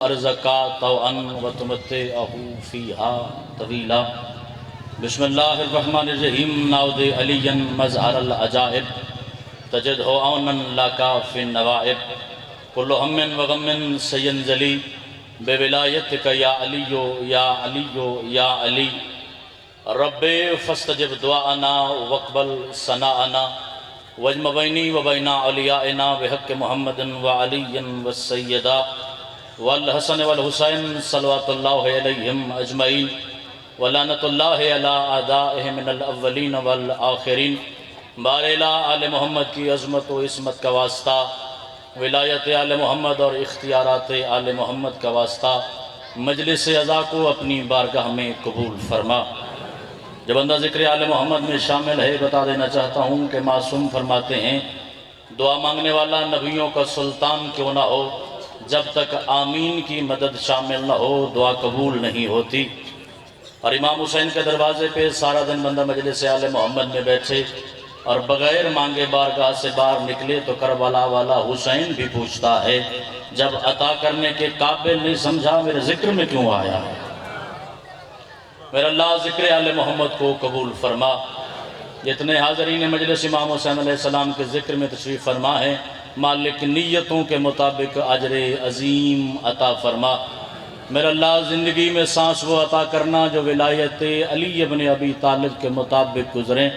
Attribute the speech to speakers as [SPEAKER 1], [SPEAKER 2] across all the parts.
[SPEAKER 1] ارزقا طوعا وتمتعه فيها طویلا بسم اللہ الرحمن الرحیم ناود علی مظہر العجائب تجدہ عونا لکا فی النوائب کل ہم وغم سینزلی بولایتک یا علی یا علی یا علی رب فاستجب دعانا واقبل ثناءنا واجمع بینی و بین اولیائنا بحق محمد وعلی والسیدہ والحسن والحسین صلوات اللہ علیہم اجمعین ولعنت اللہ علی اعدائہ من الاولین والآخرین بارلا آل محمد کی عظمت و عصمت کا واسطہ، ولایت آل محمد اور اختیارات آل محمد کا واسطہ مجلس عزا کو اپنی بارگاہ میں قبول فرما۔ جب بندہ ذکر آل محمد میں شامل ہے بتا دینا چاہتا ہوں کہ معصوم فرماتے ہیں دعا مانگنے والا نبیوں کا سلطان کیوں نہ ہو، جب تک آمین کی مدد شامل نہ ہو دعا قبول نہیں ہوتی۔ اور امام حسین کے دروازے پہ سارا دن بندہ مجلس آل محمد میں بیٹھے اور بغیر مانگے بارگاہ سے باہر نکلے تو کربلا والا حسین بھی پوچھتا ہے جب عطا کرنے کے قابل نہیں سمجھا میرے ذکر میں کیوں آیا؟ میرا اللہ ذکر آل محمد کو قبول فرما۔ جتنے حاضرین مجلس امام حسین علیہ السلام کے ذکر میں تشریف فرما ہے مالک نیتوں کے مطابق اجر عظیم عطا فرما۔ میرا اللہ زندگی میں سانس وہ عطا کرنا جو ولایت علی ابن ابی طالب کے مطابق گزریں،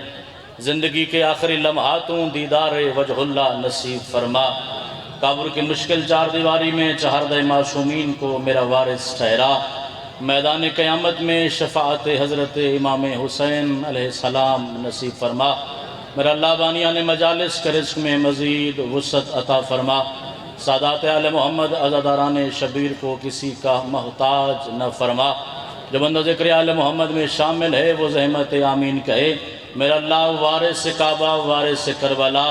[SPEAKER 1] زندگی کے آخری لمحاتوں دیدار وجہ اللہ نصیب فرما۔ قبر کی مشکل چار دیواری میں چہاردہ معصومین کو میرا وارث ٹھہرا۔ میدان قیامت میں شفاعت حضرت امام حسین علیہ السلام نصیب فرما۔ میرا اللہ بانیان مجالس کے رزق میں مزید وسعت عطا فرما۔ سادات آل محمد عزاداران شبیر کو کسی کا محتاج نہ فرما۔ جو بندہ ذکر آل محمد میں شامل ہے وہ زحمت آمین کہے۔ میرا اللہ وارث کعبہ، وارث کربلا،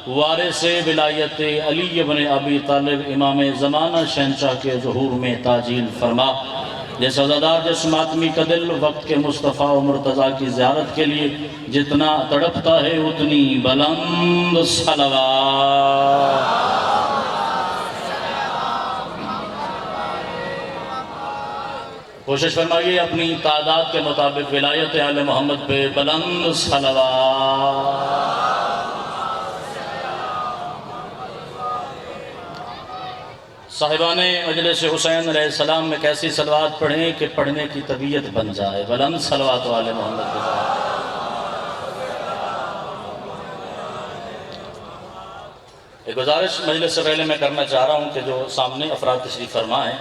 [SPEAKER 1] وارث ولایت علی ابن ابی طالب امام زمانہ شہنشاہ کے ظہور میں تعجیل فرما۔ جیسا عزادار جس ماتمی کا دل وقت کے مصطفیٰ و مرتضیٰ کی زیارت کے لیے جتنا تڑپتا ہے اتنی بلند صلوات۔ کوشش فرمائیے اپنی تعداد کے مطابق ولایت آل محمد پہ بلند صلوات۔ صاحبان مجلس حسین علیہ السلام میں کیسی صلوات پڑھیں کہ پڑھنے کی طبیعت بن جائے، بلند صلوات آل محمد کے ساتھ۔ ایک گزارش مجلس سے پہلے میں کرنا چاہ رہا ہوں کہ جو سامنے افراد تشریف فرما ہیں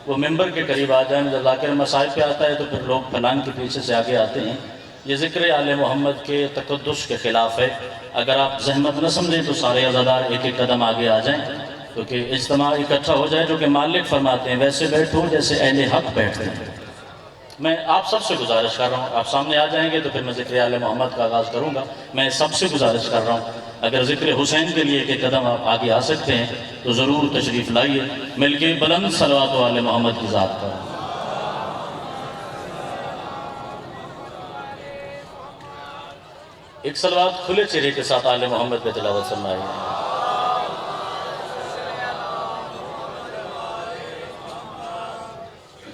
[SPEAKER 1] وہ ممبر کے قریب آ جائیں۔ جب ذاکر مسائل پہ آتا ہے تو پھر لوگ پھلان کے پیچھے سے آگے آتے ہیں۔ یہ ذکر آل محمد کے تقدس کے خلاف ہے۔ اگر آپ زحمت نہ سمجھیں تو سارے عزادار ایک ایک قدم آگے آ جائیں کیونکہ اجتماع اکٹھا ہو جائے جو کہ مالک فرماتے ہیں ویسے بیٹھو جیسے اہل حق بیٹھتے ہیں۔ میں آپ سب سے گزارش کر رہا ہوں، آپ سامنے آ جائیں گے تو پھر میں ذکر آل محمد کا آغاز کروں گا۔ میں سب سے گزارش کر رہا ہوں اگر ذکر حسین کے لیے ایک قدم آپ آگے آ سکتے ہیں تو ضرور تشریف لائیے، مل کے بلند صلوات آل محمد کی ذات پر۔ ایک صلوات کھلے چہرے کے ساتھ آل محمد پہ تلاوت فرمائیے۔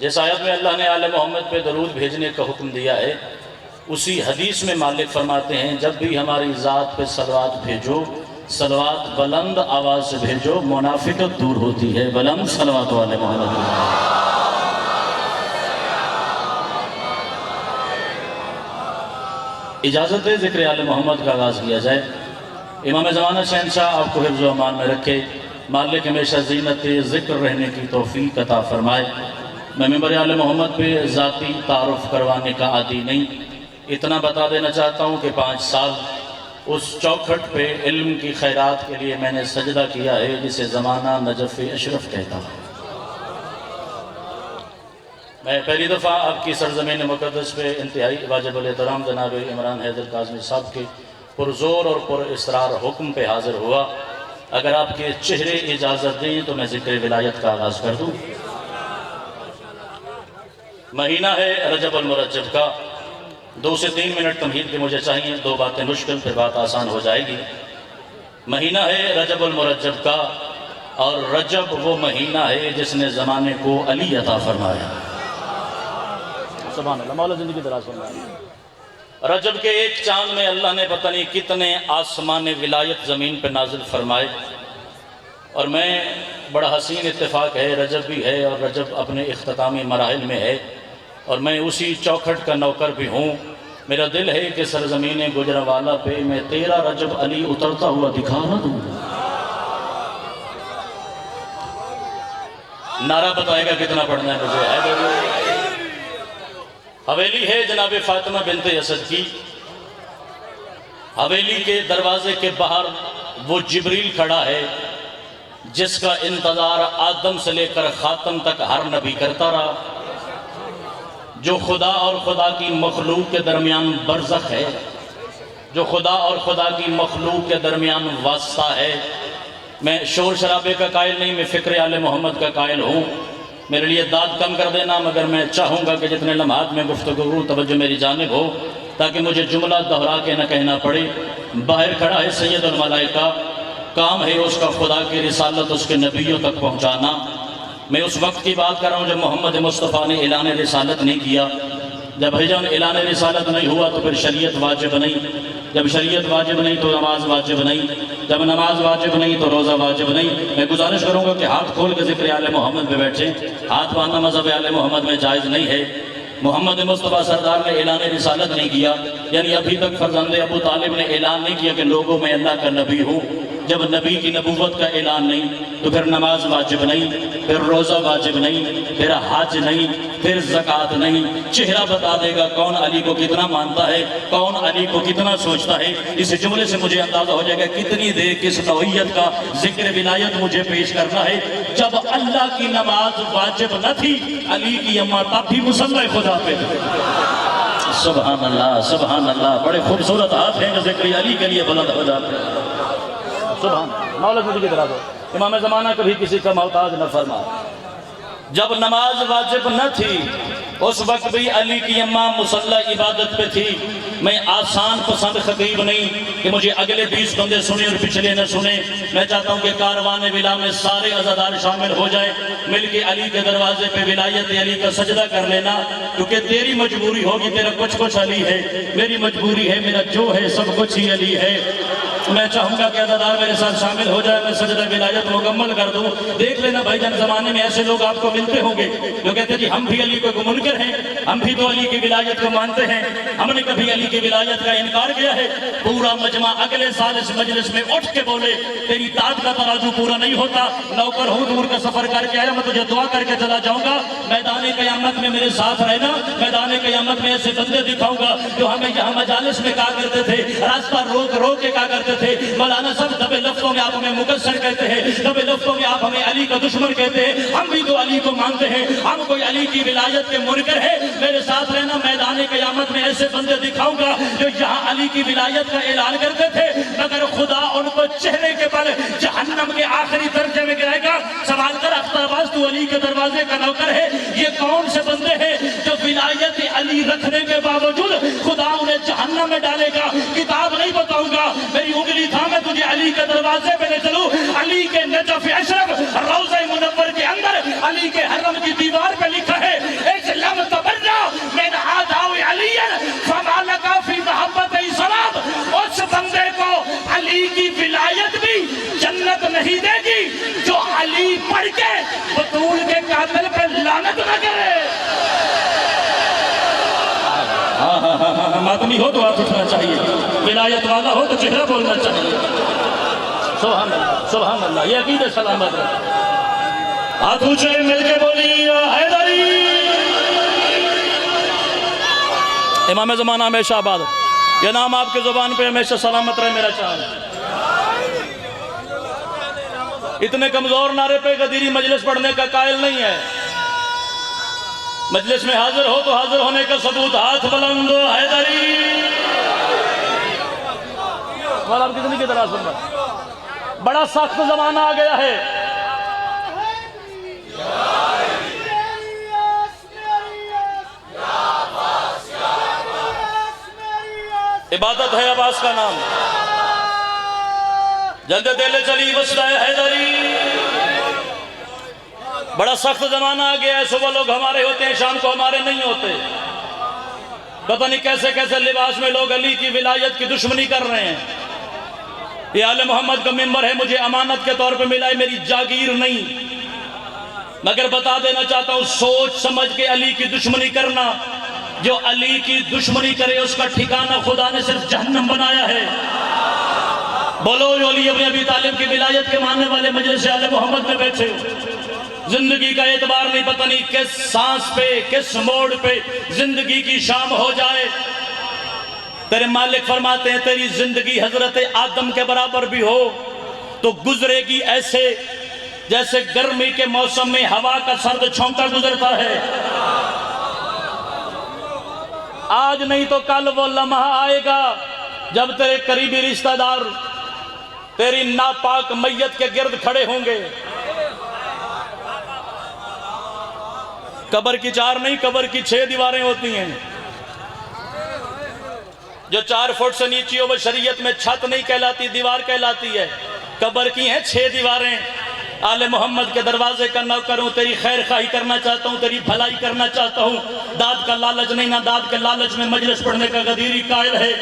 [SPEAKER 1] جس آیت میں اللہ نے آل محمد پہ درود بھیجنے کا حکم دیا ہے اسی حدیث میں مالک فرماتے ہیں جب بھی ہماری ذات پہ صلوات بھیجو، صلوات بلند آواز سے بھیجو، منافقت دور ہوتی ہے۔ بلند صلوات آل محمد۔ اجازت ہے ذکر آل محمد کا آغاز کیا جائے۔ امام زمانہ شہنشاہ آپ کو حفظ و امان میں رکھے، مالک ہمیشہ زینت ذکر رہنے کی توفیق عطا فرمائے۔ میں ممبر آل محمد پہ ذاتی تعارف کروانے کا عادی نہیں، اتنا بتا دینا چاہتا ہوں کہ 5 سال اس چوکھٹ پہ علم کی خیرات کے لیے میں نے سجدہ کیا ہے جسے زمانہ نجف اشرف کہتا ہے۔ میں پہلی دفعہ آپ کی سرزمین مقدس پہ انتہائی واجب الاحترام جناب عمران حیدر کاظمی صاحب کے پرزور اور پر اصرار حکم پہ حاضر ہوا۔ اگر آپ کے چہرے اجازت دیں تو میں ذکر ولایت کا آغاز کر دوں۔ مہینہ ہے رجب المرجب کا، 2 سے 3 منٹ تمہید کے مجھے چاہیے، 2 باتیں مشکل پھر بات آسان ہو جائے گی۔ مہینہ ہے رجب المرجب کا، اور رجب وہ مہینہ ہے جس نے زمانے کو علی عطا فرمایا. سبحان اللہ. مولا زندگی دراز فرمائے. رجب کے ایک چاند میں اللہ نے پتہ نہیں کتنے آسمان ولایت زمین پہ نازل فرمائے. اور میں بڑا حسین اتفاق ہے، رجب بھی ہے اور رجب اپنے اختتامی مراحل میں ہے، اور میں اسی چوکھٹ کا نوکر بھی ہوں. میرا دل ہے کہ سرزمین گجرانوالہ پہ میں 13 رجب علی اترتا ہوا دکھا نہ دوں. نعرہ بتائے گا کتنا پڑھنا ہے مجھے. حویلی ہے جناب فاطمہ بنت اسد کی. حویلی کے دروازے کے باہر وہ جبریل کھڑا ہے جس کا انتظار آدم سے لے کر خاتم تک ہر نبی کرتا رہا، جو خدا اور خدا کی مخلوق کے درمیان برزخ ہے، جو خدا اور خدا کی مخلوق کے درمیان واسطہ ہے. میں شور شرابے کا قائل نہیں، میں فکر آل محمد کا قائل ہوں. میرے لیے داد کم کر دینا، مگر میں چاہوں گا کہ جتنے لمحات میں گفتگو توجہ میری جانب ہو تاکہ مجھے جملہ دہرا کے نہ کہنا پڑے. باہر کھڑا ہے سید الملائکہ، کام ہے اس کا خدا کی رسالت اس کے نبیوں تک پہنچانا. میں اس وقت کی بات کر رہا ہوں جب محمد مصطفیٰ نے اعلان رسالت نہیں کیا. جب بھیجان اعلان رسالت نہیں ہوا تو پھر شریعت واجب نہیں، جب شریعت واجب نہیں تو نماز واجب نہیں، جب نماز واجب نہیں تو روزہ واجب نہیں. میں گزارش کروں گا کہ ہاتھ کھول کے ذکر آل محمد میں بیٹھیں. ہاتھ باندھنا مذہب آل محمد میں جائز نہیں ہے. محمد مصطفیٰ سردار نے اعلان رسالت نہیں کیا، یعنی ابھی تک فرزند ابو طالب نے اعلان نہیں کیا کہ لوگوں میں اللہ کا نبی ہوں. جب نبی کی نبوت کا اعلان نہیں تو پھر نماز واجب نہیں، پھر روزہ واجب نہیں، پھر حج نہیں، پھر زکوٰۃ نہیں. چہرہ بتا دے گا کون علی کو کتنا مانتا ہے، کون علی کو کتنا سوچتا ہے. اس جملے سے مجھے اندازہ ہو جائے گا کتنی دیر کس نوعیت کا ذکر ولایت مجھے پیش کرنا ہے. جب اللہ کی نماز واجب نہ تھی، علی کی اماں تب بھی مصلی خدا پہ تھے. سبحان اللہ سبحان اللہ. بڑے خوبصورت ہاتھ ہیں جو ذکر علی کے لیے بلند ہو جاتے ہیں. سبحان مولا زندگی کی طرح دو. امام زمانہ کبھی کسی کا محتاج نہ فرما. جب نماز واجب نہ تھی اس وقت بھی علی کی اماں مصلی عبادت پہ تھی. میں آسان پسند خطیب نہیں کہ مجھے اگلے 20 بندے سنیں اور پچھلے نہ سنیں. میں چاہتا ہوں کہ کاروان ولا میں سارے عزادار شامل ہو جائیں، مل کے علی کے دروازے پہ ولایت علی کا سجدہ کر لینا. کیونکہ تیری مجبوری ہوگی، تیرا کچھ علی ہے، میری مجبوری ہے، میرا جو ہے سب کچھ ہی علی ہے. میں چاہوں گا کہ عزادار میرے ساتھ شامل ہو جائے، میں سجدہ ولایت مکمل کر دوں. دیکھ لینا بھائی جان، زمانے میں ایسے لوگ آپ کو ملتے ہوں گے جو کہتے ہیں جی ہم بھی علی کو منکر ہیں، ہم بھی تو علی کی ولایت کو مانتے ہیں، ہم نے کبھی علی کی ولایت کا انکار کیا ہے. پورا مجمع اگلے سال اس مجلس میں اٹھ کے بولے تیری داد کا ترازو پورا نہیں ہوتا. نوکر ہوں، دور کا سفر کر کے آیا، میں تجھے دعا کر کے چلا جاؤں گا. میدان قیامت میں میرے ساتھ رہنا. میدان قیامت میں ایسے بندے دکھاؤں گا جو ہمیں یہاں مجالس میں کہا کرتے تھے، راستہ روک روک کے کہا کرتے تھے مولانا صاحب دبے لفظوں میں آپ ہمیں مقصر کہتے ہیں، دبے لفظوں میں آپ ہمیں علی کا دشمن کہتے ہیں. ہم بھی تو علی کو مانتے ہیں، ہم کوئی علی کی ولایت کے منکر ہے. میرے ساتھ رہنا. میدان قیامت میں ایسے بندے دکھاؤں گا جو یہاں علی کی ولایت کا اعلان کرتے تھے مگر خدا ان کو چہرے کے بل جہنم کے آخری درجے میں گرائے گا. سوال کر اخترباز تو علی کے دروازے کا نوکر ہے. یہ کون سے بندے ہیں جو ولایت علی رکھنے کے باوجود خدا انہیں جہنم میں ڈالے گا؟ کتاب نہیں بتاؤں گا، میری انگلی تھا میں تجھے علی کے دروازے پہ لے چلوں. علی کے نجف اشرف روضہ منور کے اندر علی کے حرم کی دیوار پہ لکھا ہے اسلم تبرا من آداء علی فما لک فی محبت سلام. اس بندے کو علی کی ولایت بھی جنت نہیں دے گی جو علی پڑھ کے بطول کے قاتل پہ لعنت نہ کرے. ماتمی ہو تو ہاتھ اٹھنا چاہیے، ولایت والا ہو تو چہرہ بولنا چاہیے. سبحان اللہ سبحان اللہ. یہ عقیدہ سلامت رہے. ہاتھ اونچے مل کے بولی یا حیدری. امام زمانہ ہمیشہ آباد. یہ نام آپ کے زبان پہ ہمیشہ سلامت رہے میرا چاہت. اتنے کمزور نعرے پہ غدیری مجلس پڑھنے کا قائل نہیں ہے. مجلس میں حاضر ہو تو حاضر ہونے کا ثبوت. ہاتھ بلند ہو حیدری. مولا آپ کی زندگی کی طرح سن رہا. بڑا سخت زمانہ آ گیا ہے. عبادت ہے عباس کا نام. جلد دل چلی وسطہ حیدری. بڑا سخت زمانہ آ گیا ہے، صبح لوگ ہمارے ہوتے ہیں، شام کو ہمارے نہیں ہوتے۔ پتہ نہیں کیسے کیسے لباس میں لوگ علی کی ولایت کی دشمنی کر رہے ہیں۔ یہ آل محمد کا ممبر ہے، مجھے امانت کے طور پہ ملا ہے، میری جاگیر نہیں، مگر بتا دینا چاہتا ہوں، سوچ سمجھ کے علی کی دشمنی کرنا، جو علی کی دشمنی کرے اس کا ٹھکانہ خدا نے صرف جہنم بنایا ہے۔ بولو جو علی ابن ابی طالب کی ولایت کے ماننے والے مجلس آل محمد میں بیٹھے زندگی کا اعتبار نہیں، پتہ نہیں کس سانس پہ کس موڑ پہ زندگی کی شام ہو جائے۔ تیرے مالک فرماتے ہیں تیری زندگی حضرت آدم کے برابر بھی ہو تو گزرے گی ایسے جیسے گرمی کے موسم میں ہوا کا سرد چھونکا گزرتا ہے۔ آج نہیں تو کل وہ لمحہ آئے گا جب تیرے قریبی رشتہ دار تیری ناپاک میت کے گرد کھڑے ہوں گے۔ قبر کی 4 نہیں، قبر کی 6 دیواریں ہوتی ہیں۔ جو 4 فٹ سے نیچی ہو وہ شریعت میں چھت نہیں کہلاتی، دیوار کہلاتی ہے۔ قبر کی ہیں 6 دیواریں۔ آل محمد کے دروازے کا نوکر ہوں، تیری خیر خواہی کرنا چاہتا ہوں، تیری بھلائی کرنا چاہتا ہوں۔ داد کا لالچ نہیں، نہ داد کے لالچ میں مجلس پڑھنے کا غدیری قائل ہے۔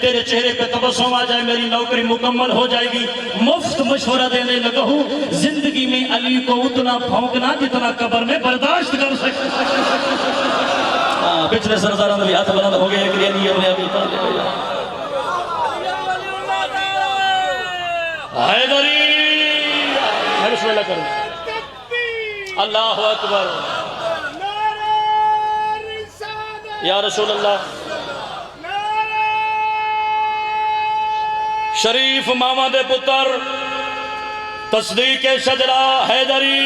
[SPEAKER 1] تیرے چہرے پہ تبسم آ جائے میری نوکری مکمل ہو جائے گی۔ مفت مشورہ دینے لگا ہوں، زندگی میں علی کو اتنا پھونکنا جتنا قبر میں برداشت کر سکے۔ پچھلے سرداروں میں بھی ہاتھ بلند ہو گئے، ایک علی ابن ابی طالب حیدری۔ میں بسم اللہ کروں۔ اللہ اکبر یا رسول اللہ۔ شریف ماما دے پتر تصدیق شجرہ حیدری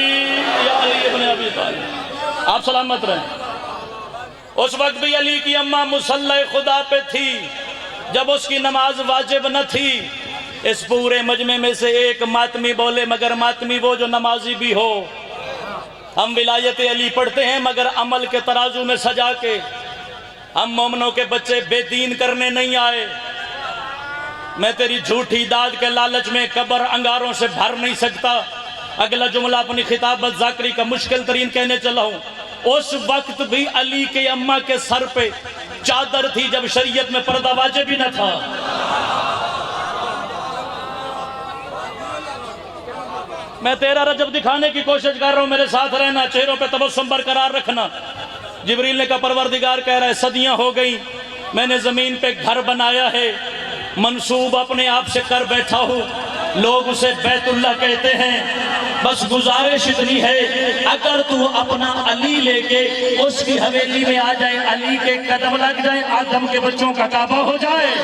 [SPEAKER 1] یا علی ابن ابی طالب، آپ سلامت رہیں۔ اس وقت بھی علی کی اماں مصلی خدا پہ تھی جب اس کی نماز واجب نہ تھی۔ اس پورے مجمع میں سے ایک ماتمی بولے، مگر ماتمی وہ جو نمازی بھی ہو۔ ہم ولایت علی پڑھتے ہیں مگر عمل کے ترازو میں سجا کے۔ ہم مومنوں کے بچے بے دین کرنے نہیں آئے۔ میں تیری جھوٹی داد کے لالچ میں قبر انگاروں سے بھر نہیں سکتا۔ اگلا جملہ اپنی خطابت ذاکری کا مشکل ترین کہنے چلا ہوں۔ اس وقت بھی علی کے اماں کے سر پہ چادر تھی جب شریعت میں پردہ واجب بھی نہ تھا۔ میں تیرا رجب دکھانے کی کوشش کر رہا ہوں، میرے ساتھ رہنا، چہروں پہ تبسم برقرار رکھنا۔ جبریل نے کہا پروردگار کہہ رہا ہے صدیاں ہو گئی، میں نے زمین پہ گھر بنایا ہے، منصوب اپنے آپ سے کر بیٹھا ہوں، لوگ اسے بیت اللہ کہتے ہیں، بس گزارش اتنی ہے اگر تو اپنا علی لے کے اس کی حویلی میں آ جائے، علی کے قدم لگ جائے، آدم کے بچوں کا کعبہ ہو جائے۔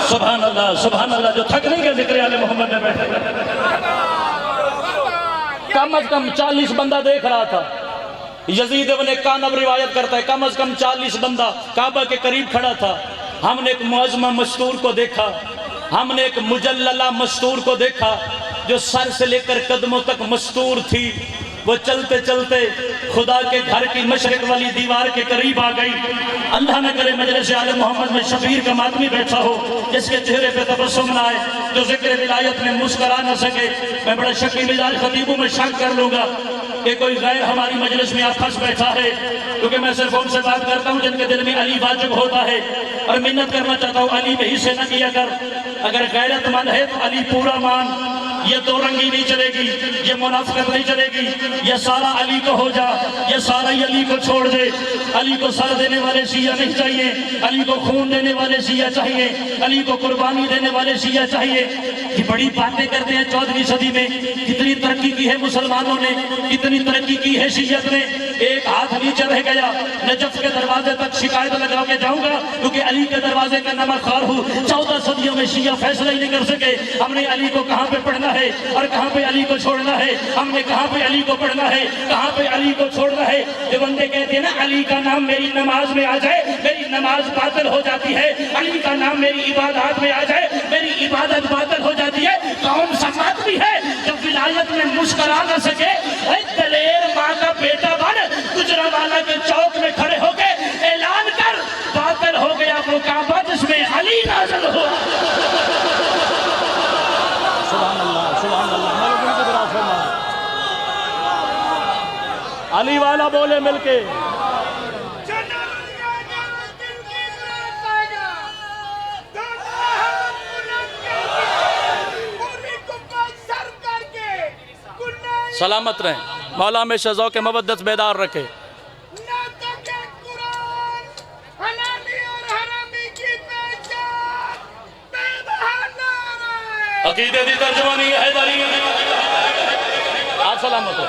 [SPEAKER 1] سبحان اللہ سبحان اللہ، جو تھکنے کے ذکر آل محمد میں بیٹھے کم از کم 40 بندہ دیکھ رہا تھا۔ یزید ابن کانب روایت کرتا ہے کم از کم 40 بندہ کعبہ کے قریب کھڑا تھا۔ ہم نے ایک معظمہ مستور کو دیکھا، ہم نے ایک مجللہ مستور کو دیکھا جو سر سے لے کر قدموں تک مستور تھی۔ وہ چلتے چلتے خدا کے گھر کی مشرق والی دیوار کے قریب آ گئی۔ اللہ نہ کرے مجلس آل محمد میں شبیر کا ماتمی بیٹھا ہو جس کے چہرے پہ تبسم نہ آئے، جو ذکر ولایت میں مسکرا نہ سکے۔ میں بڑا شکی مزاج خطیبوں میں شک کر لوں گا کہ کوئی غیر ہماری مجلس میں آپ پھنس بیٹھا ہے، کیونکہ میں صرف ان سے بات کرتا ہوں جن کے دل میں علی واجب ہوتا ہے، اور منت کرنا چاہتا ہوں علی میں حصے نہ کیا کر۔ اگر غیرت مند ہے تو علی پورا مان، یہ دو رنگی نہیں چلے گی، یہ منافقت نہیں چلے گی، یہ سارا علی کو ہو جا، یہ سارا علی کو چھوڑ دے۔ علی کو سر دینے والے شیعہ نہیں چاہیے، علی کو خون دینے والے شیعہ چاہیے، علی کو قربانی دینے والے شیعہ چاہیے۔ یہ بڑی باتیں کرتے ہیں 14ویں صدی میں، کتنی ترقی کی ہے مسلمانوں نے، کتنی ترقی کی ہے شیعت نے۔ ایک ہاتھ نیچے رہ گیا، نجف کے دروازے تک شکایت لگا کے جاؤں گا کیونکہ علی کے دروازے کا نمک خوار ہوں۔ 14 صدیوں میں شیعہ فیصلہ ہی نہیں کر سکے ہم نے علی کو کہاں پہ پڑھنا ہے اور کہاں پہ علی کو چھوڑنا ہے، ہم نے کہاں پہ علی کو پڑھنا ہے، کہاں پہ علی کو چھوڑنا ہے۔ جو بندے کہتے ہیں نا علی کا نام میری نماز میں آ جائے میری نماز باطل ہو جاتی ہے، علی کا نام میری عبادات میں آ جائے میری عبادت باطل ہو جاتی ہے، کون سا ماتمی ہے جب ولایت میں مسکرا نہ سکے؟ اے دلیر ماں کا بیٹا بن گجرانوالہ کے چوک میں کھڑے ہو کے اعلان کر باطل ہو گیا وہ کعبہ جس میں علی نازل ہوا۔ سبحان اللہ سبحان اللہ۔ علی والا بولے مل کے سلامت رہیں، مولا ہمیشہ ذوق مودت بیدار رکھے۔ عقیدے دی ترجمانی حیدری آج سلامت ہے،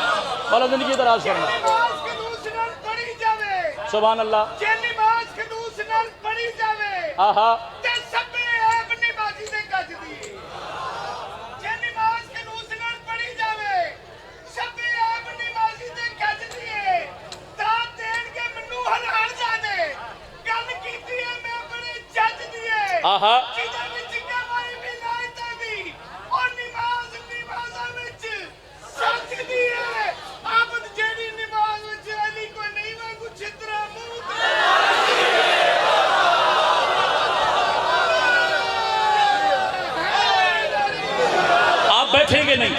[SPEAKER 1] مولا زندگی دراز کرنا۔ سبحان اللہ آہا آہا بیٹھیں گے نہیں،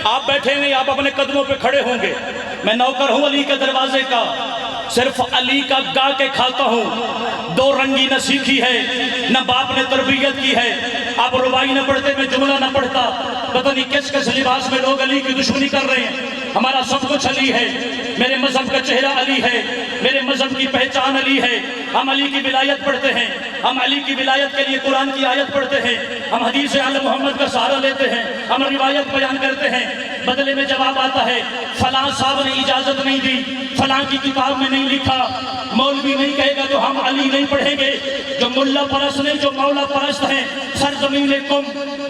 [SPEAKER 1] آپ بیٹھیں نہیں، آپ اپنے قدموں پہ کھڑے ہوں گے۔ میں نوکر ہوں علی کے دروازے کا، صرف علی کا گا کے کھاتا ہوں۔ دو رنگی نہ سیکھی ہے، نہ باپ نے تربیت کی ہے۔ آپ ربائی نہ پڑھتے، میں جملہ نہ پڑھتا، پتہ نہیں کس کس لباس میں لوگ علی کی دشمنی کر رہے ہیں۔ ہمارا سب کچھ علی ہے، میرے مذہب کا چہرہ علی ہے، میرے مذہب کی پہچان علی ہے۔ ہم علی کی ولایت پڑھتے ہیں، ہم علی کی ولایت کے لیے قرآن کی آیت پڑھتے ہیں، ہم حدیث آل محمد کا سہارا لیتے ہیں، ہم روایت بیان کرتے ہیں۔ بدلے میں جواب آتا ہے فلاں صاحب نے اجازت نہیں دی، فلاں کی کتاب میں نہیں لکھا، مولوی نہیں کہے گا تو ہم علی نہیں پڑھیں گے۔ جو ملا پرست نہیں، جو مولا پرست ہیں، سرزمین کم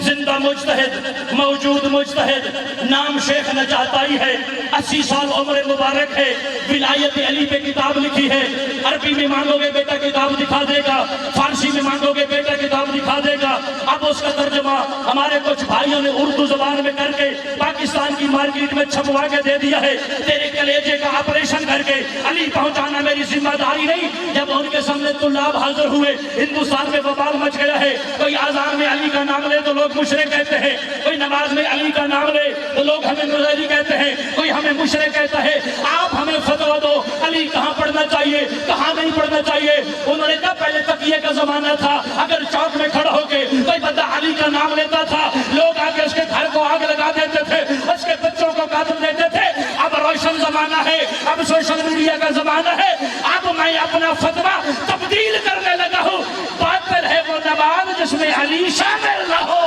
[SPEAKER 1] زندہ مجتہد، موجود مجتہد، نام شیخ نجاتائی ہے، 80 سال عمر مبارک ہے، ولایت علی پہ کتاب لکھی ہے۔ عربی میں مانگو گے بیٹا کتاب دکھا دے گا، فارسی میں مانگو گے بیٹا کتاب دکھا دے گا۔ اب اس کا ترجمہ ہمارے کچھ بھائیوں نے اردو زبان میں کر کے پاکستان کی مارکیٹ میں چھپوا کے دے دیا ہے۔ تیرے کلیجے کا آپریشن کر کے علی پہنچانا میری ذمہ داری نہیں۔ جب ان کے سامنے طلاب حاضر ہوئے، ہندوستان میں وبال مچ گیا ہے۔ کوئی اذان میں علی کا نام لے تو لوگ مشرک کہتے ہیں، کوئی نماز میں علی کا نام لے تو لوگ ہمیں نظری کہتے ہیں، کوئی ہمیں مشرک کہتا ہے۔ آپ ہمیں فتویٰ دو، علی کہاں پڑھنا چاہیے، کہاں نہیں پڑھنا چاہیے۔ انہوں نے کہا پہلے تقیے کا زمانہ تھا، اگر چوک میں کھڑا ہو کے کوئی بندہ علی کا نام لیتا تھا، لوگ آ کے اس کے گھر کو آگ لگا دیتے تھے، اس کے بچوں کو قتل دیتے تھے۔ اب روشن زمانہ ہے، اب سوشل میڈیا کا زمانہ ہے، اب میں اپنا فتویٰ تبدیل کرنے لگا ہوں۔ باطل ہے وہ نماز جس میں علی شامل نہ ہو۔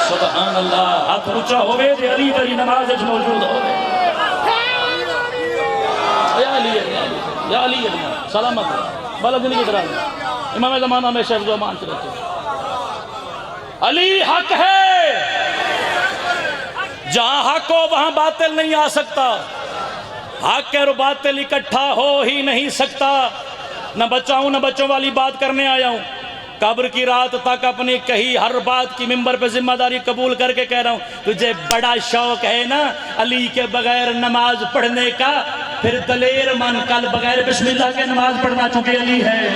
[SPEAKER 1] سبحان اللہ، ہاتھ اونچا ہوئے دے علی تری نماز اچھ موجود ہوئے۔ یا علی یا علی سلامت ہے، بلد نہیں ادھر آئے، امام زمانہ میں شہر و امان سے رہتے ہیں۔ علی حق ہے، جہاں حق ہو وہاں باطل نہیں آ سکتا، حق اور باطل اکٹھا ہو ہی نہیں سکتا۔ نہ بچہ ہوں، نہ بچوں والی بات کرنے آیا ہوں، قبر کی رات تک اپنی کہی ہر بات کی ممبر پہ ذمہ داری قبول کر کے کہہ رہا ہوں، تجھے بڑا شوق ہے نا علی کے بغیر نماز پڑھنے کا، پھر دلیر من، کل بغیر بسم اللہ کے نماز پڑھنا چونکہ علی ہے۔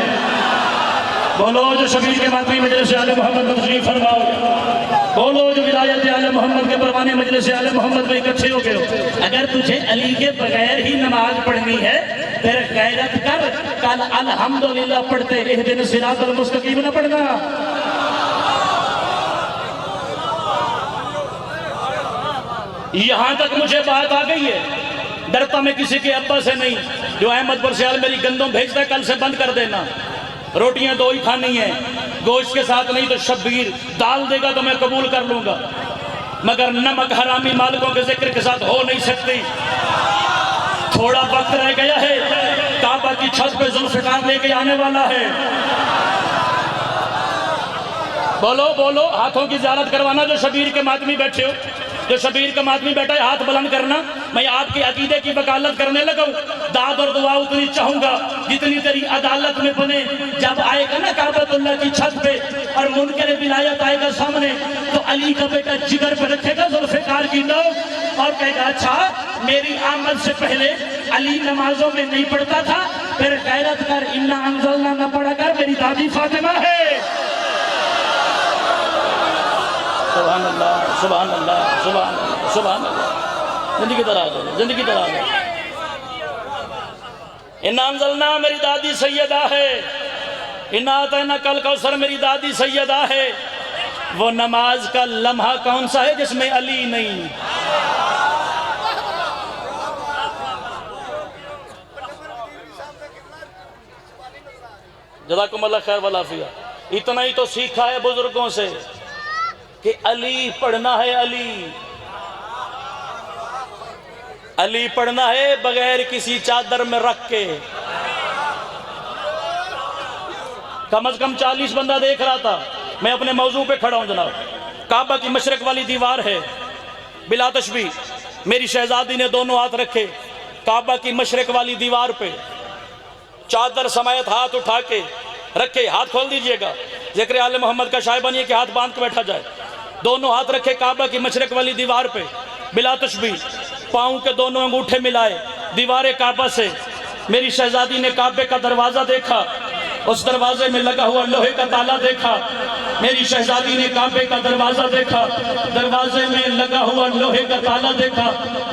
[SPEAKER 1] بولو جو شبیر کے ماتمی مجلس آل محمد میں تشریف فرماؤ، بولو جو ولایت آل محمد کے پروانے مجلس آل محمد میں اکٹھے ہو گئے ہو۔ اگر تجھے علی کے بغیر ہی نماز پڑھنی ہے پھر غیرت کر، کل الحمدللہ پڑھتے اہدنا الصراط المستقیم نہ پڑھنا۔ یہاں تک مجھے بات آ گئی ہے، ڈرتا میں کسی کے ابا سے نہیں، جو احمد برسیال میری گندم بھیجتا ہے کل سے بند کر دینا، روٹیاں دو ہی کھانی ہیں، گوشت کے ساتھ نہیں تو شبیر دال دے گا تو میں قبول کر لوں گا، مگر نمک حرامی مالکوں کے ذکر کے ساتھ ہو نہیں سکتی۔ تھوڑا وقت رہ گیا ہے، کعبہ کی چھت پہ ذوالفقار لے کے آنے والا ہے۔ بولو بولو، ہاتھوں کی زیارت کروانا جو شبیر کے ماتمی بیٹھے ہو، جو شبیر کا ماتمی بیٹھا ہے ہاتھ بلند کرنا، میں آپ کے عقیدے کی وکالت کرنے لگا ہوں۔ داد اور دعا اتنی چاہوں گا جتنی تیری عدالت میں بنے۔ جب آئے گا نا کعبۃ اللہ کی چھت پہ اور منکر ولایت آئے گا سامنے، تو علی کا بیٹا جگر پہ رکھے گا ذوالفقار کی نو اور کہے گا اچھا میری آمد سے پہلے علی نمازوں میں نہیں پڑھتا تھا، پھر غیرت کر انا انزلنا نہ پڑھا کر، میری دادی فاطمہ ہے۔ سبحان اللہ سبحان اللہ سبحان اللہ سبحان اللہ۔ زندگی طرح دے، زندگی طرح دے۔ اِنَّا انزلنا میری دادی سیدہ ہے، اِنَّا اعطیناک الکوثر میری دادی سیدہ ہے۔ وہ نماز کا لمحہ کون سا ہے جس میں علی نہیں؟ جزاکم اللہ خیر والعافیہ۔ اتنا ہی تو سیکھا ہے بزرگوں سے کہ علی پڑھنا ہے، علی علی پڑھنا ہے بغیر کسی چادر میں رکھ کے۔ کم از کم 40 بندہ دیکھ رہا تھا، میں اپنے موضوع پہ کھڑا ہوں جناب۔ کعبہ کی مشرق والی دیوار ہے، بلا تشبیہ میری شہزادی نے دونوں ہاتھ رکھے کعبہ کی مشرق والی دیوار پہ، چادر سمیت ہاتھ اٹھا کے رکھے، ہاتھ کھول دیجئے گا، ذکر آل محمد کا شائبہ نہیں ہے کہ ہاتھ باندھ کے بیٹھا جائے، دونوں ہاتھ رکھے کعبہ کی مشرق والی دیوار پہ، بلا تشبیہ پاؤں کے دونوں انگوٹھے ملائے دیوار کعبہ سے۔ میری شہزادی نے کعبے کا دروازہ دیکھا، اس دروازے میں لگا ہوا لوہے کا تالا دیکھا۔ میری شہزادی نے کعبے کا دروازہ دیکھا، دروازے میں لگا ہوا لوہے کا تالا دیکھا۔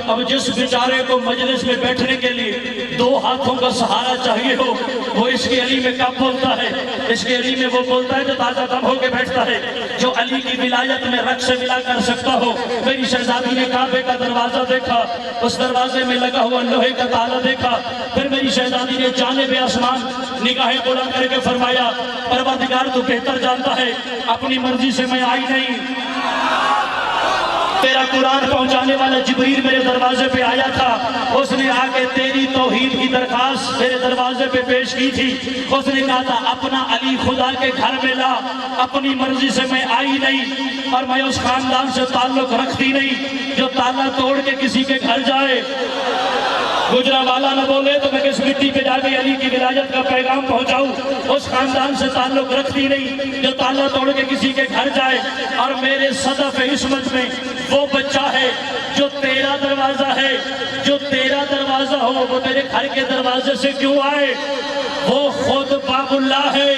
[SPEAKER 1] اب جس بیچارے کو مجلس میں بیٹھنے کے لیے 2 ہاتھوں کا سہارا چاہیے ہو، وہ اس کی علی میں کب بولتا ہے؟ اس کی علی میں وہ بولتا ہے جو تازہ دم ہو کے بیٹھتا ہے، جو علی کی ولایت میں رگ سے ملا کر سکتا ہو۔ میری شہزادی نے کعبے کا دروازہ دیکھا، اس دروازے میں لگا ہوا لوہے کا تالا دیکھا۔ پھر میری شہزادی نے جانب آسمان نگاہیں بلند کر کے فرمایا، پروردگار تو بہتر جانتا ہے، اپنی مرضی سے میں آئی نہیں، تیرا قرآن پہنچانے والا جبریل میرے دروازے پہ آیا تھا، اس نے آ کے تیری توحید کی درخواست میرے دروازے پہ پیش کی تھی۔ اس نے کہا تھا اپنا علی خدا کے گھر میں لا، اپنی مرضی سے میں آئی نہیں، اور میں اس خاندان سے تعلق رکھتی نہیں جو تالا توڑ کے کسی کے گھر جائے۔ گجرا والا نہ بولے تو میں کس مٹی پہ جا کے علی کی ولایت کا پیغام پہنچاؤں۔ اس خاندان سے تعلق رکھتی نہیں جو تالا توڑ کے کسی کے گھر جائے۔ اور میرے صدف عصمت میں وہ بچہ ہے جو تیرا دروازہ ہے، جو تیرا دروازہ ہو وہ تیرے گھر کے دروازے سے کیوں آئے؟ وہ خود باب اللہ ہے،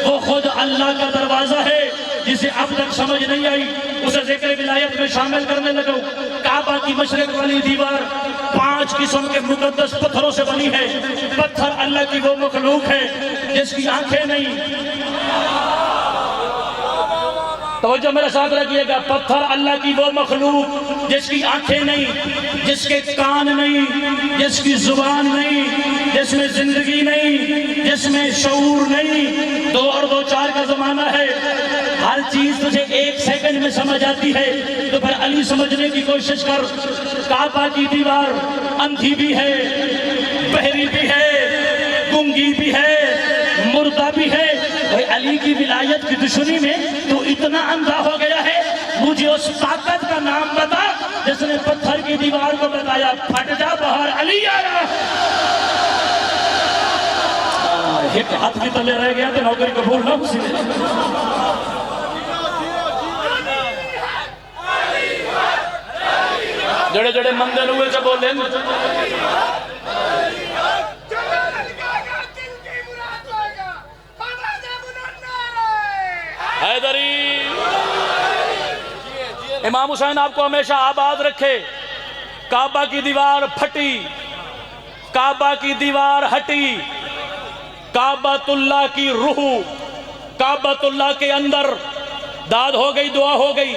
[SPEAKER 1] وہ خود اللہ کا دروازہ ہے، جسے اب تک سمجھ نہیں آئی اسے ذکر ولایت میں شامل کرنے لگو۔ کعبہ کی مشرق والی دیوار 5 قسم کے مقدس پتھروں سے بنی ہے۔ پتھر اللہ کی وہ مخلوق ہے جس کی آنکھیں نہیں، توجہ میرے ساتھ رکھیے گا، پتھر اللہ کی وہ مخلوق جس کی آنکھیں نہیں، جس کے کان نہیں، جس کی زبان نہیں، جس میں زندگی نہیں، جس میں شعور نہیں۔ 2 اور 2 4 کا زمانہ ہے، ہر چیز تجھے 1 سیکنڈ میں سمجھ آتی ہے، تو پھر علی سمجھنے کی کوشش کر۔ کعبہ کی دیوار اندھی بھی ہے، بہری بھی ہے، گنگی بھی ہے، مردہ بھی ہے۔ بھئی علی کی ولایت کی دشمنی میں تو اتنا اندھا ہو گیا ہے، مجھے اس طاقت کا نام بتا جس نے پتھر کی دیوار کو بتایا پھٹ جا باہر علی آیا۔ ایک ہاتھ بھی تلے رہ گیا تو نوکری قبول نہ اسی نے۔ جڑے جڑے مندر ہوئے سے بولیں حیدری۔ امام حسین آپ کو ہمیشہ آباد رکھے۔ کعبہ کی دیوار پھٹی، کعبہ کی دیوار ہٹی، کعبۃ اللہ کی روح، کعبۃ اللہ کے اندر داد ہو گئی، دعا ہو گئی۔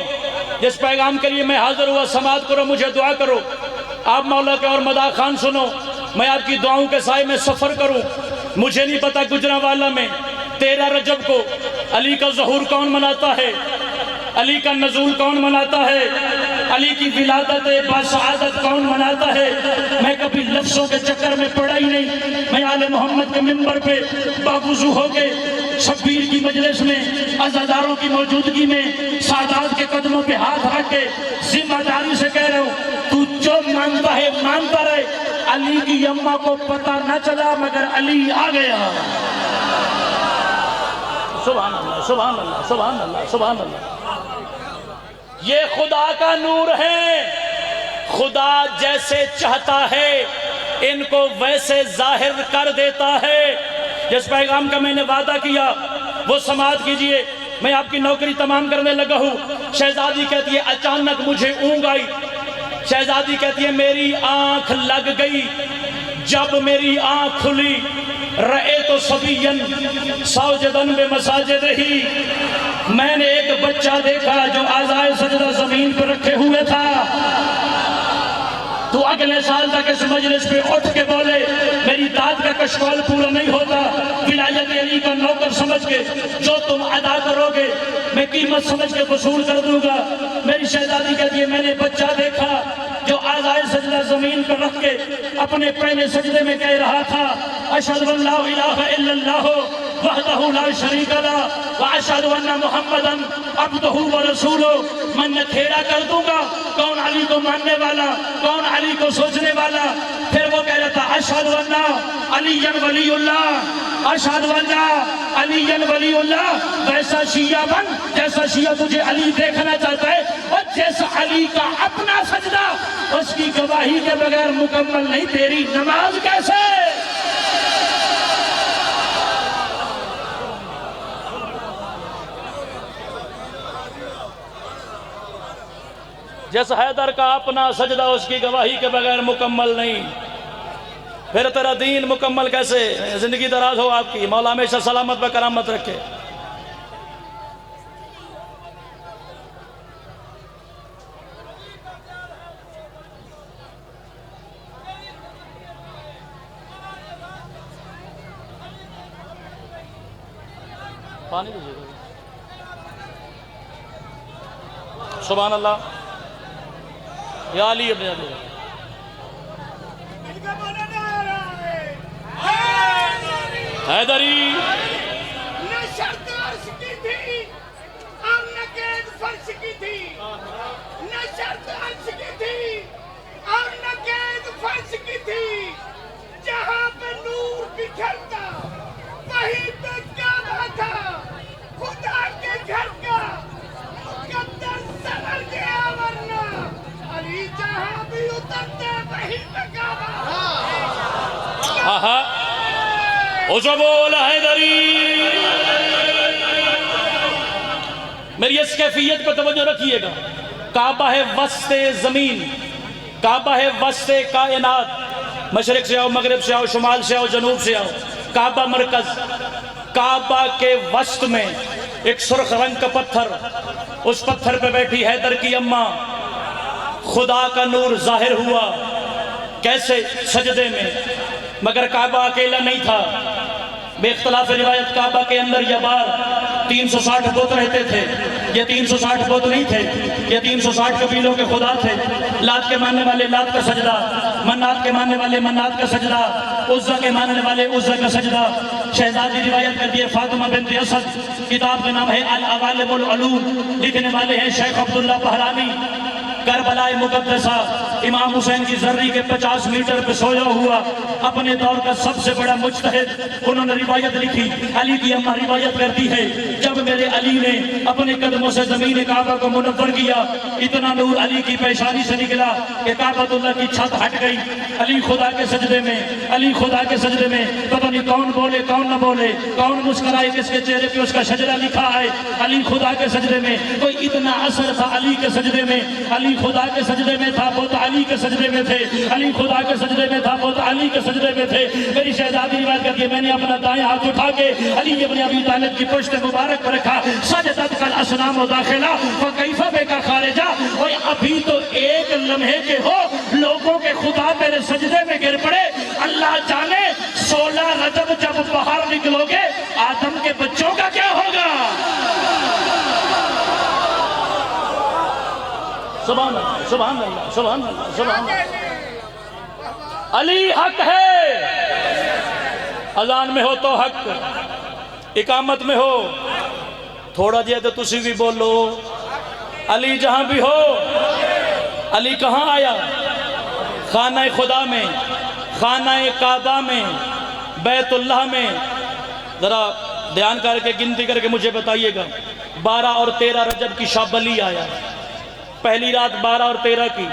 [SPEAKER 1] جس پیغام کے لیے میں حاضر ہوا، سماعت کرو، مجھے دعا کرو۔ آپ مولا کے اور مداح خان سنو، میں آپ کی دعاؤں کے سائے میں سفر کروں۔ مجھے نہیں پتا گجرانوالہ میں 13 رجب کو علی کا ظہور کون مناتا ہے، علی کا نزول کون مناتا ہے، علی کی ولادت باسعادت کون مناتا ہے۔ میں کبھی لفظوں کے چکر میں پڑا ہی نہیں۔ میں آل محمد کے منبر پہ باوضو ہو کے شبیر کی مجلس میں عزاداروں کی موجودگی میں سادات کے قدموں پہ ہاتھ رکھ کے ذمہ داری سے کہہ رہا ہوں، تو جو مانتا ہے مانتا رہے۔ علی کی اماں کو پتہ نہ چلا مگر علی آ گیا۔ سبحان اللہ، سبحان اللہ، سبحان اللہ، سبحان اللہ۔ یہ خدا کا نور ہے، خدا جیسے چاہتا ہے ان کو ویسے ظاہر کر دیتا ہے۔ جس پیغام کا میں نے وعدہ کیا وہ سماعت کیجئے۔ میں آپ کی نوکری تمام کرنے لگا ہوں۔ شہزادی کہتی ہے اچانک مجھے اونگ آئی، شہزادی کہتی ہے میری آنکھ لگ گئی، جب میری آنکھ کھلی رأیت صبیًا ساجداً بمساجدہ، میں نے ایک بچہ دیکھا جو اعضائے سجدہ زمین پر رکھے ہوئے تھا۔ تو اگلے سال تک اس مجلس پہ اٹھ کے بولے میری داد کا کشکول پورا نہیں ہوتا، ولایت علی کا نوکر سمجھ کے جو تم ادا کرو گے میں قیمت سمجھ کے وصول کر دوں گا۔ میری شہزادی کہتی ہے میں نے بچہ دیکھا جو اعضائے سجدہ زمین پر رکھ کے اپنے پہلے سجدے میں کہہ رہا تھا اشہد ان لا الہ الا اللہ وحدہ لا شریک لہ واشہد ان محمدً عبدہ ورسولہ۔ میں نکھیرا کر دوں گا کون علی کو ماننے والا، کون علی کو سوچنے والا۔ پھر وہ کہہ رہا تھا اشہد ان علی ولی اللہ، اشہد ان علی ولی اللہ۔ ویسا شیعہ بن جیسا شیعہ تجھے علی دیکھنا چاہتا ہے، اور جیسا علی کا اپنا سجدہ اس کی گواہی کے بغیر مکمل نہیں، تیری نماز کیسے؟ جیسا حیدر کا اپنا سجدہ اس کی گواہی کے بغیر مکمل نہیں، پھر تیرا دین مکمل کیسے؟ زندگی دراز ہو آپ کی، مولا ہمیشہ سلامت و کرامت رکھے۔ پانی دیجیے گا۔ سبحان اللہ یا علی ابن ابی طالب۔ حیدری
[SPEAKER 2] نہ شرط عرش کی تھی اور نہ قید فرش کی تھی، نہ شرط عرش کی تھی اور نہ قید فرش کی تھی، جہاں پہ نور بکھرتا وہیں پہ کعبہ تھا، خدا کے گھر کا مقدس سمر گیا، ورنہ علی جہاں بھی اترتے وہیں پہ کعبہ۔
[SPEAKER 1] آہا اچھا بول حیدری۔ میری اس کیفیت پر توجہ رکھیے گا۔ کعبہ ہے وسط زمین، کعبہ ہے وسط کائنات، مشرق سے آؤ، مغرب سے آؤ، شمال سے آؤ، جنوب سے آؤ، کعبہ مرکز۔ کعبہ کے وسط میں ایک سرخ رنگ کا پتھر، اس پتھر پہ بیٹھی حیدر کی اماں، خدا کا نور ظاہر ہوا کیسے؟ سجدے میں۔ مگر کعبہ اکیلا نہیں تھا، بے اختلاف روایت کعبہ کے اندر یا باہر 360 بت رہتے تھے۔ یہ 360 بت نہیں تھے، یہ 360 قبیلوں کے خدا تھے۔ لات کے ماننے والے لات کا سجدہ، منات کے ماننے والے منات کا سجدہ، عزا کے ماننے والے عزا کا سجدہ۔ شہزادی روایت کرتی ہے فاطمہ بنت اسد، کتاب کا نام ہے العوالم العلوم، لکھنے والے ہیں شیخ عبداللہ بہرانی۔ کربلا مقدسہ امام حسین کی زرعی کے 50 میٹر پہ سویا ہوا اپنے دور کا سب سے بڑا مجتہد، انہوں نے روایت لکھی، علی کی اماں روایت کرتی ہے جب میرے علی نے اپنے قدموں سے زمین کعبہ کو منور کیا، اتنا نور علی کی پیشانی سے نکلا کہ کعبۃ اللہ کی چھت ہٹ گئی۔ علی خدا کے سجدے میں، علی خدا کے سجدے میں، پتہ نہیں کون بولے کون نہ بولے، کون مسکرائے، کس کے چہرے پہ اس کا شجرہ لکھا ہے۔ علی خدا کے سجدے میں، کوئی اتنا اثر تھا علی کے سجدے میں، علی خدا کے سجدے میں تھا، بت علی کے سجدے میں تھے، علی خدا کے سجدے میں تھا، بت علی کے سجدے میں تھے۔ میری شہزادی روایت کرتی ہے میں نے اپنا دائیں ہاتھ اٹھا کے علی ابن ابی طالب کی پشت مبارک پر رکھا، سجدت کالاصنام داخلہ فکیف بک خارجہ۔ اور ابھی تو ایک لمحے کے ہو لوگوں کے خدا تیرے سجدے میں گر پڑے، اللہ جانے 16 رجب جب باہر نکلو گے آدم کے بچوں کا کیا ہوگا؟ سبحان اللہ سبحان اللہ سبحان اللہ سبحان اللہ۔ علی حق ہے، اذان میں ہو تو حق، اقامت میں ہو تھوڑا جہا تو تسی بھی بولو علی جہاں بھی ہو۔ علی کہاں آیا؟ خانہ خدا میں، خانہ کعبہ میں، بیت اللہ میں۔ ذرا دھیان کر کے گنتی کر کے مجھے بتائیے گا، 12 اور 13 رجب کی شابلی آیا، پہلی رات 12 اور 13 کی،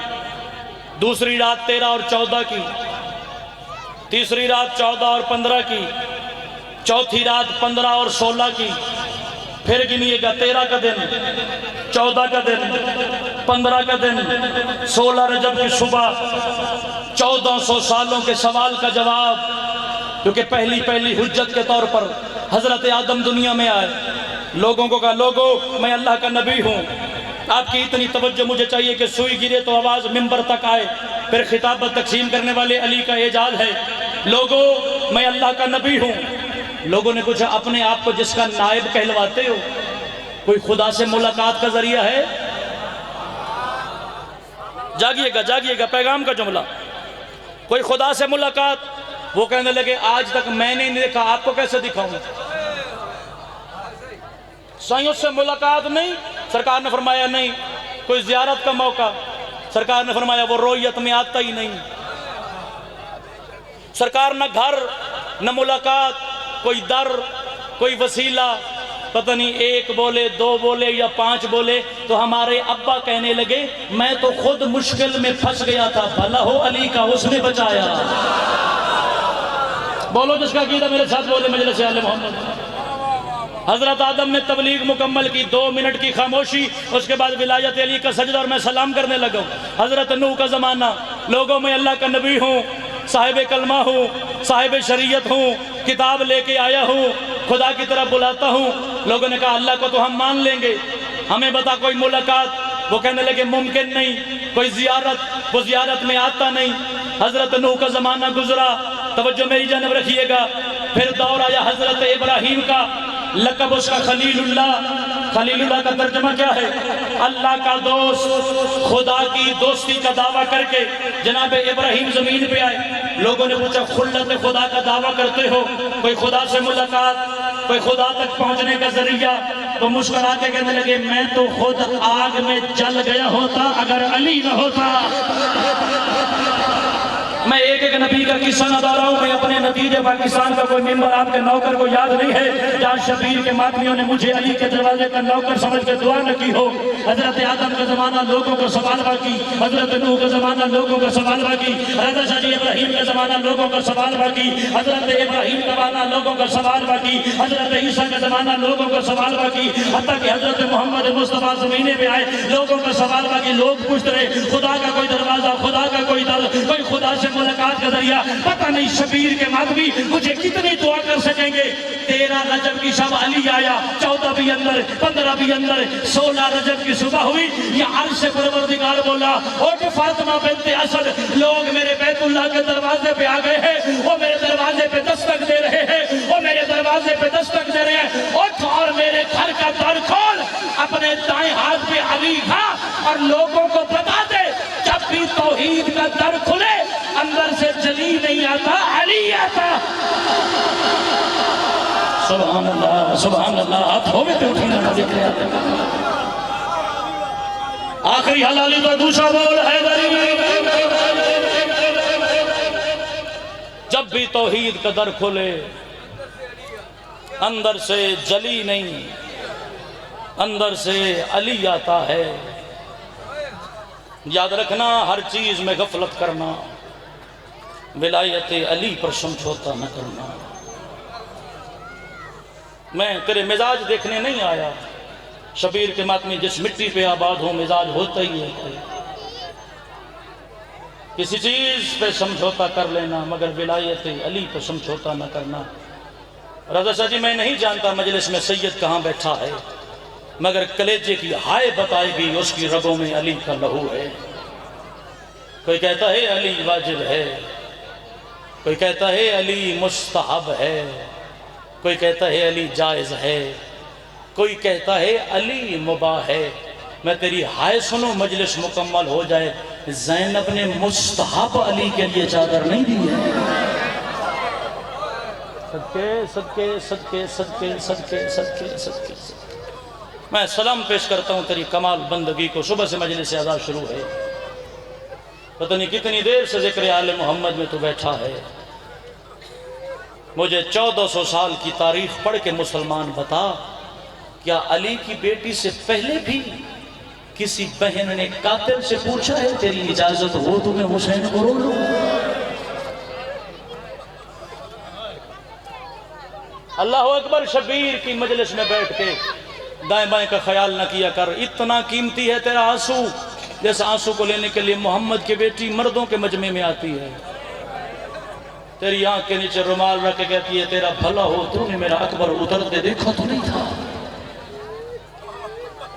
[SPEAKER 1] دوسری رات 13 اور 14 کی، تیسری رات 14 اور 15 کی، چوتھی رات 15 اور 16 کی، پھر گنیے گا 13 کا دن، 14 کا دن، 15 کا دن 16 رجب کی صبح 1400 سالوں کے سوال کا جواب، کیونکہ پہلی حجت کے طور پر حضرت آدم دنیا میں آئے، لوگوں کو کہا لوگوں میں اللہ کا نبی ہوں، آپ کی اتنی توجہ مجھے چاہیے کہ سوئی گرے تو آواز منبر تک آئے، پھر خطابت تقسیم کرنے والے علی کا اعجاز ہے، لوگوں میں اللہ کا نبی ہوں۔ لوگوں نے پوچھا اپنے آپ کو جس کا نائب کہلواتے ہو، کوئی خدا سے ملاقات کا ذریعہ ہے؟ جاگیے گا پیغام کا جملہ، کوئی خدا سے ملاقات؟ وہ کہنے لگے آج تک میں نے نہیں دیکھا، آپ کو کیسے دکھاؤں؟ سائیوں سے ملاقات نہیں؟ سرکار نے فرمایا نہیں۔ کوئی زیارت کا موقع؟ سرکار نے فرمایا وہ رویت میں آتا ہی نہیں۔ سرکار نہ گھر نہ ملاقات، کوئی در کوئی وسیلہ، پتہ نہیں 1 بولے 2 بولے یا 5 بولے تو ہمارے ابا کہنے لگے میں تو خود مشکل میں پھنس گیا تھا، بھلا ہو علی کا اس نے بچایا۔ بولو جس کا عقیدہ میرے ساتھ بولے مجلس آل محمد۔ حضرت آدم نے تبلیغ مکمل کی، 2 منٹ کی خاموشی، اس کے بعد ولایت علی کا سجدہ اور میں سلام کرنے لگا۔ حضرت نوح کا زمانہ، لوگوں میں اللہ کا نبی ہوں، صاحب کلمہ ہوں، صاحب شریعت ہوں، کتاب لے کے آیا ہوں، خدا کی طرف بلاتا ہوں۔ لوگوں نے کہا اللہ کو تو ہم مان لیں گے، ہمیں بتا کوئی ملاقات؟ وہ کہنے لگے ممکن نہیں۔ کوئی زیارت؟ وہ زیارت میں آتا نہیں۔ حضرت نوح کا زمانہ گزرا، توجہ میری جانب رکھیے گا۔ پھر دور آیا حضرت ابراہیم کا، لقب اس کا خلیل اللہ۔ خلیل اللہ کا ترجمہ کیا ہے؟ اللہ کا دوست۔ خدا کی دوستی کا دعویٰ کر کے جناب ابراہیم زمین پہ آئے۔ لوگوں نے پوچھا خلت خدا کا دعویٰ کرتے ہو، کوئی خدا سے ملاقات، کوئی خدا تک پہنچنے کا ذریعہ؟ تو مسکرا کے کہنے لگے میں تو خود آگ میں جل گیا ہوتا اگر علی نہ ہوتا۔ میں ایک نبی کا قصہ نہ رہا ہوں، میں اپنے نتیجے پاکستان کا کوئی ممبر آپ کے نوکر کو یاد نہیں ہے جہاں شبیر کے ماتمیوں نے مجھے علی کے دروازے کا نوکر سمجھ کے دعا نہ کی ہو۔ حضرت آدم کا زمانہ لوگوں کو سوال باقی، حضرت نوح کا زمانہ لوگوں کا سوال باقی، حضرت شاہ ابراہیم کا زمانہ لوگوں کا سوال باقی، حضرت ابراہیم کا زمانہ لوگوں کا سوال باقی، حضرت عیسیٰ کا زمانہ لوگوں کا سوال باقی، حتیٰ کہ حضرت محمد مصطفیٰ زمینے پہ آئے لوگوں کا سوال باقی۔ لوگ پوچھتے رہے خدا کا کوئی دروازہ، خدا کا کوئی در، کوئی خدا سے ملاقات کا ذریعہ، پتہ نہیں شبیر کے ماتمی مجھے کتنی دعا کر سکیں گے۔ 13 رجب کی شب علی آیا، 14 بھی اندر، 15 بھی اندر، 16 رجب کی صبح ہوئی، یہ عرش پروردگار بولا اٹھ فاطمہ بنت اسد، لوگ میرے بیت اللہ کے دروازے پہ آ گئے ہیں، وہ میرے دروازے پہ دستک دے رہے ہیں، وہ میرے دروازے پہ دستک دے رہے ہیں، اٹھ اور میرے گھر کا در کھول، اپنے دائیں ہاتھ پہ علی کھا اور لوگوں کو بتا دے جب بھی توحید کا در کھلے اندر سے جلی نہیں آتا، علی آتا۔ سبحان اللہ سبحان اللہ، ہاتھ ہوئے پہ اٹھینا نہ ذکر آتے۔ آخری حلالی تو دوسرا بول حیدری، جب بھی توحید کا در کھلے اندر سے جلی نہیں، اندر سے علی آتا ہے۔ یاد رکھنا ہر چیز میں غفلت کرنا، ولایت علی پر سمجھوتا نہ کرنا۔ میں تیرے مزاج دیکھنے نہیں آیا، شبیر کے ماتمی جس مٹی پہ آباد ہو مزاج ہوتا ہی ہے، کسی چیز پہ سمجھوتا کر لینا مگر ولایت علی پہ سمجھوتا نہ کرنا۔ رضا شاہ جی میں نہیں جانتا مجلس میں سید کہاں بیٹھا ہے، مگر کلیجے کی ہائے بتائے گی اس کی رگوں میں علی کا لہو ہے۔ کوئی کہتا ہے علی واجب ہے، کوئی کہتا ہے علی مستحب ہے، کوئی کہتا ہے علی جائز ہے، کوئی کہتا ہے علی مباح ہے۔ میں تیری ہائے سنوں مجلس مکمل ہو جائے، زینب نے مستحب علی کے لیے چادر نہیں دی ہے۔ صدقے صدقے صدقے صدقے صدقے صدقے صدقے۔ میں سلام پیش کرتا ہوں تیری کمال بندگی کو۔ صبح سے مجلس اذان شروع ہے، پتہ نہیں کتنی دیر سے ذکر آل محمد میں تو بیٹھا ہے۔ مجھے 1400 سال کی تاریخ پڑھ کے مسلمان بتا، کیا علی کی بیٹی سے پہلے بھی کسی بہن نے قاتل سے پوچھا ہے تیری اجازت ہو تو میں حسین کو رو لوں؟ اللہ اکبر۔ شبیر کی مجلس میں بیٹھ کے دائیں بائیں کا خیال نہ کیا کر، اتنا قیمتی ہے تیرا آنسو جیسے آنسو کو لینے کے لیے محمد کی بیٹی مردوں کے مجمع میں آتی ہے، تیری آنکھ کے نیچے رومال رکھ کے کہتی ہے تیرا بھلا ہو، تو نے میرا اکبر اترتے دیکھا تو نہیں تھا۔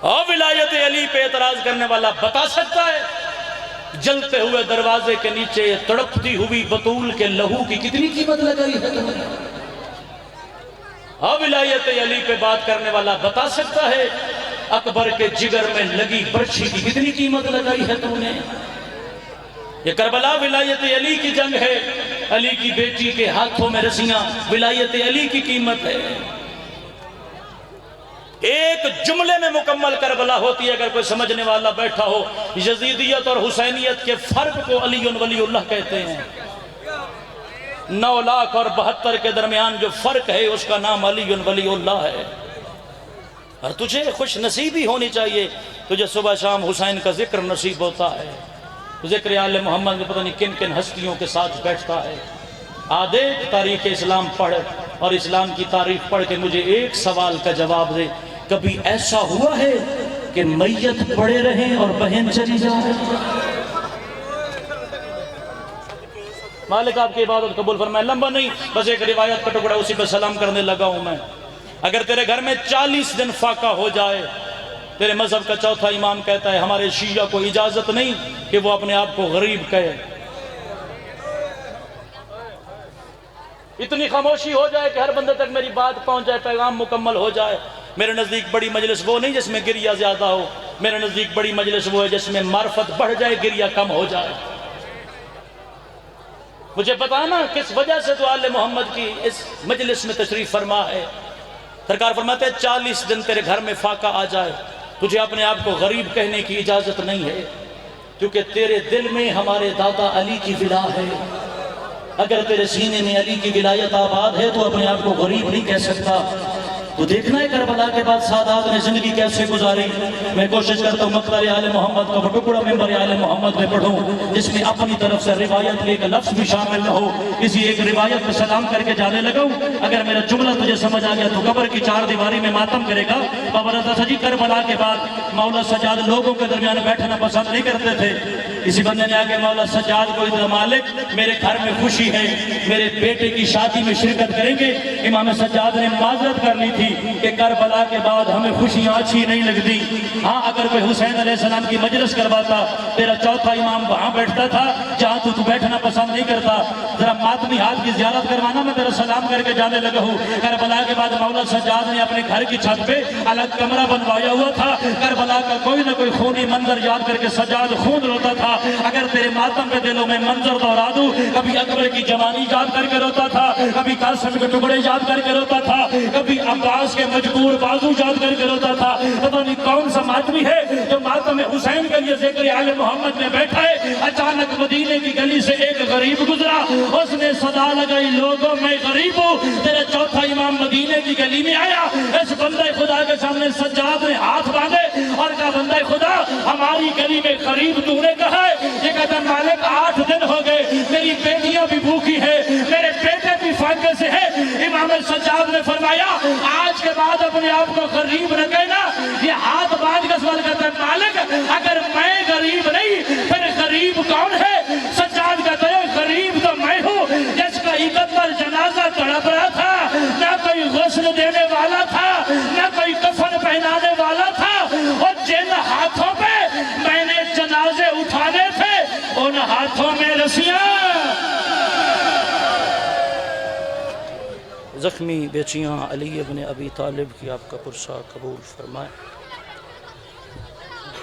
[SPEAKER 1] اور ولایت علی پہ اعتراض کرنے والا بتا سکتا ہے جلتے ہوئے دروازے کے نیچے تڑپتی ہوئی بطول کے لہو کی کتنی قیمت لگائی ہے تم نے؟ اور ولایت علی پہ بات کرنے والا بتا سکتا ہے اکبر کے جگر میں لگی برچھی کی کتنی قیمت لگائی ہے تم نے؟ یہ کربلا ولایت علی کی جنگ ہے، علی کی بیٹی کے ہاتھوں میں رسیاں ولایت علی کی قیمت ہے۔ ایک جملے میں مکمل کربلا ہوتی ہے اگر کوئی سمجھنے والا بیٹھا ہو۔ یزیدیت اور حسینیت کے فرق کو علی ولی اللہ کہتے ہیں۔ 9 لاکھ اور 72 کے درمیان جو فرق ہے اس کا نام علی ولی اللہ ہے۔ اور تجھے خوش نصیبی ہونی چاہیے، تجھے صبح شام حسین کا ذکر نصیب ہوتا ہے، ذکر آل محمد میں پتہ نہیں کن کن ہستیوں کے ساتھ بیٹھتا ہے۔ آدھے تاریخ اسلام پڑھ اور اسلام کی تاریخ پڑھ کے مجھے ایک سوال کا جواب دے، کبھی ایسا ہوا ہے کہ میت پڑے رہیں اور بہن چلی جائے؟ مالک آپ کی عبادت قبول فرمائے۔ لمبا نہیں، بس ایک روایت کا ٹکڑا اسی پہ سلام کرنے لگا ہوں میں۔ اگر تیرے گھر میں 40 دن فاقہ ہو جائے، تیرے مذہب کا چوتھا امام کہتا ہے ہمارے شیعہ کو اجازت نہیں کہ وہ اپنے آپ کو غریب کہے۔ اتنی خاموشی ہو جائے کہ ہر بندے تک میری بات پہنچ جائے، پیغام مکمل ہو جائے۔ میرے نزدیک بڑی مجلس وہ نہیں جس میں گریہ زیادہ ہو، میرے نزدیک بڑی مجلس وہ ہے جس میں معرفت بڑھ جائے، گریہ کم ہو جائے۔ مجھے بتانا کس وجہ سے تو آل محمد کی اس مجلس میں تشریف فرما ہے۔ سرکار فرماتے ہیں 40 دن تیرے گھر میں فاقہ آ جائے، تجھے اپنے آپ کو غریب کہنے کی اجازت نہیں ہے، کیونکہ تیرے دل میں ہمارے دادا علی کی ولا ہے۔ اگر تیرے سینے میں علی کی ولایت آباد ہے تو اپنے آپ کو غریب نہیں کہہ سکتا۔ تو دیکھنا ہے کربلا کے بعد سادات نے زندگی کیسے گزاری۔ میں کوشش کرتا ہوں مقتل آل محمد کا ٹکڑا ممبر آل محمد میں پڑھوں جس میں اپنی طرف سے روایت میں ایک لفظ بھی شامل نہ ہو، کسی ایک روایت میں سلام کر کے جانے لگا ہوں۔ اگر میرا جملہ تجھے سمجھ آ گیا تو قبر کی 4 دیواری میں ماتم کرے گا۔ بابا رضا سجی کربلا کے بعد مولا سجاد لوگوں کے درمیان بیٹھنا پسند نہیں کرتے تھے۔ اسی بندے نے آگے مولا سجاد کو ادھر مالک میرے گھر میں خوشی ہے، میرے بیٹے کی شادی میں شرکت کریں گے۔ امام سجاد نے معذرت کر لی تھی کہ کربلا کے بعد ہمیں خوشیاں اچھی نہیں لگتی۔ ہاں اگر کوئی حسین علیہ السلام کی مجلس کرواتا، تیرا چوتھا امام وہاں بیٹھتا تھا جہاں تو بیٹھنا پسند نہیں کرتا، ذرا ماتمی حال کی زیارت کروانا، میں تیرا سلام کر کے جانے لگا ہوں۔ کربلا کے بعد مولا سجاد نے اپنے گھر کی چھت پہ الگ کمرہ بنوایا ہوا تھا۔ کربلا کا کوئی نہ کوئی خونی منظر یاد کر کے سجاد خون روتا تھا۔ اگر تیرے ماتم کے دلوں میں منظر دہرا دوں، کبھی اکبر کی جوانی یاد کر کے روتا تھا، کبھی قاسم کے ٹکڑے یاد کر کے روتا تھا، کبھی عباس کے مجبور بازو یاد کر کے روتا تھا۔ پتہ نہیں کون سا ماتمی ہے جو ماتم حسین کے لیے ذکر آل محمد میں بیٹھا ہے۔ اچانک مدینے کی گلی سے ایک غریب گزرا، اس نے صدا لگائی لوگوں میں غریب ہوں۔ تیرا چوتھا امام مدینے کی گلی میں آیا، اس بندے خدا کے سامنے سجاد نے ہاتھ باندھے اور کہا بندے خدا ہماری گلی میں غریب تو نے کہا ہے۔ یہ کہتا مالک 8 دن ہو گئے، میری بیٹیاں بھی بھوکی ہے، میرے بیٹے بھی فاقے سے ہے۔ امام سجاد نے فرمایا آج کے بعد اپنے آپ کو غریب نہ کہنا۔ یہ ہاتھ باندھ کا سوال کرتا ہے مالک اگر میں غریب نہیں پھر غریب کون ہے؟ سجاد کہتا ہے غریب تو میں ہوں جس کا 71 جنازہ تڑپ رہا تھا، نہ کوئی غسل دینے والا تھا، نہ کوئی کفن پہنانے والا تھا، اور جن ہاتھوں پہ میں نے جنازے اٹھانے تھے ان ہاتھوں میں رسیاں۔ زخمی بیچیاں علی ابن ابی طالب کی آپ کا پرسہ قبول فرمائے۔